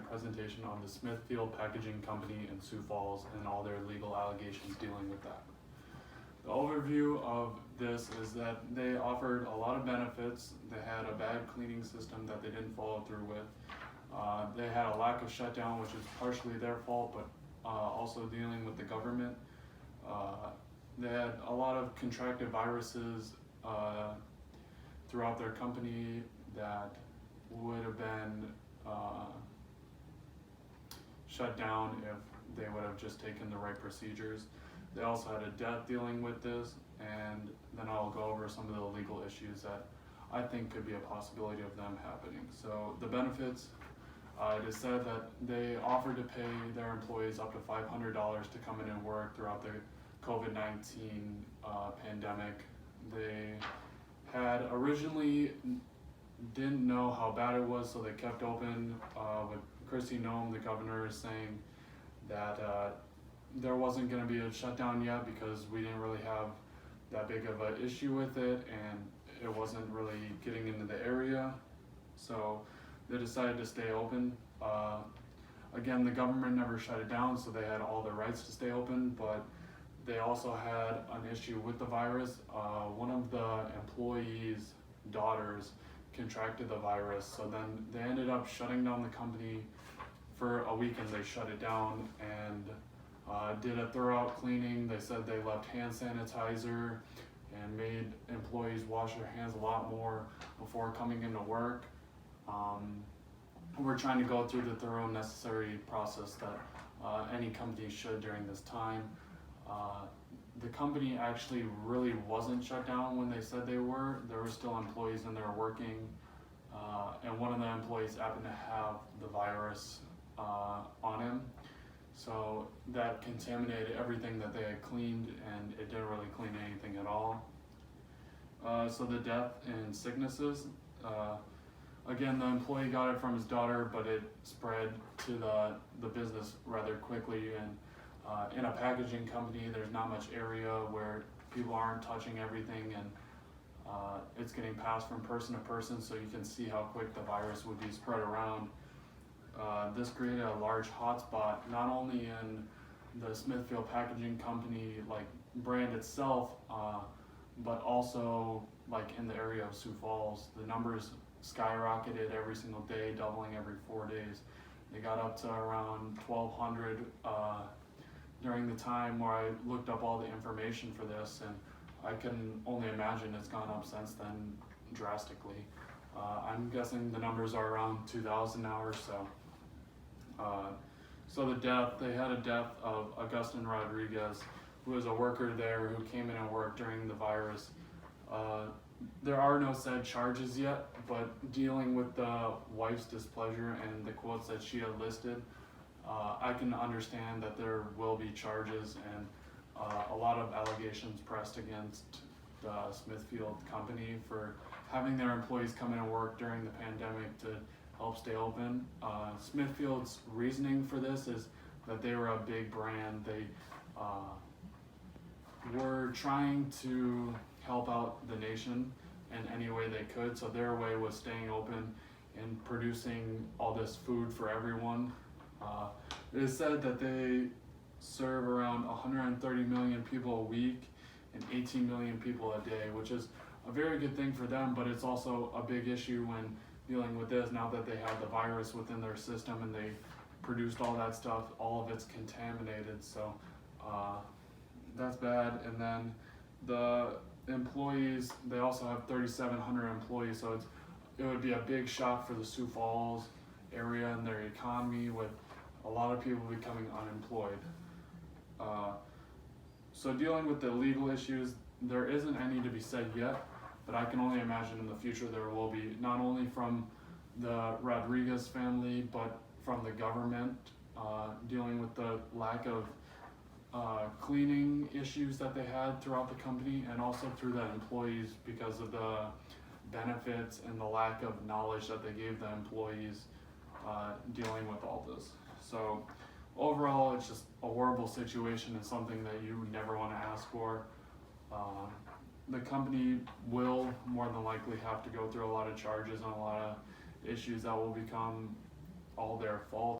presentation on the Smithfield Packaging Company in Sioux Falls and all their legal allegations dealing with that. The overview of this is that they offered a lot of benefits. They had a bad cleaning system that they didn't follow through with. They had a lack of shutdown, which is partially their fault, but also dealing with the government. They had a lot of contracted viruses throughout their company that would have been shut down if they would have just taken the right procedures. They also had a death dealing with this, and then I'll go over some of the legal issues that I think could be a possibility of them happening. So the benefits, it is said that they offered to pay their employees up to $500 to come in and work throughout the COVID-19 pandemic. They had originally didn't know how bad it was, so they kept open, with Kristi Noem, the governor, saying that there wasn't going to be a shutdown yet because we didn't really have that big of an issue with it, and it wasn't really getting into the area, so they decided to stay open. Again, the government never shut it down, so they had all the rights to stay open, but they also had an issue with the virus. One of the employees' daughters contracted the virus, so then they ended up shutting down the company for a week, and they shut it down and did a thorough cleaning. They said they left hand sanitizer and made employees wash their hands a lot more before coming into work. We're trying to go through the thorough necessary process that any company should during this time. The company actually really wasn't shut down when they said they were. There were still employees in there working, and one of the employees happened to have the virus on him. So that contaminated everything that they had cleaned, and it didn't really clean anything at all. So the death and sicknesses, again, the employee got it from his daughter, but it spread to the business rather quickly. And in a packaging company, there's not much area where people aren't touching everything, and it's getting passed from person to person, so you can see how quick the virus would be spread around. This created a large hotspot, not only in the Smithfield Packaging Company brand itself, but also in the area of Sioux Falls. The numbers skyrocketed every single day, doubling every 4 days. They got up to around 1,200 during the time where I looked up all the information for this, and I can only imagine it's gone up since then drastically. I'm guessing the numbers are around 2,000 now or so. So the death, they had a death of Augustin Rodriguez, who was a worker there who came in and worked during the virus. There are no said charges yet, but dealing with the wife's displeasure and the quotes that she had listed, I can understand that there will be charges and a lot of allegations pressed against the Smithfield company for having their employees come in and work during the pandemic to help stay open. Smithfield's reasoning for this is that they were a big brand. They were trying to help out the nation in any way they could, so their way was staying open and producing all this food for everyone. It is said that they serve around 130 million people a week and 18 million people a day, which is a very good thing for them, but it's also a big issue when dealing with this now that they have the virus within their system and they produced all that stuff, all of it's contaminated, so that's bad. And then the employees, they also have 3,700 employees, so it would be a big shock for the Sioux Falls area and their economy, with a lot of people becoming unemployed. So dealing with the legal issues, there isn't any to be said yet, but I can only imagine in the future there will be, not only from the Rodriguez family, but from the government, dealing with the lack of cleaning issues that they had throughout the company, and also through the employees because of the benefits and the lack of knowledge that they gave the employees dealing with all this. So overall, it's just a horrible situation and something that you never want to ask for. The company will more than likely have to go through a lot of charges and a lot of issues that will become all their fault.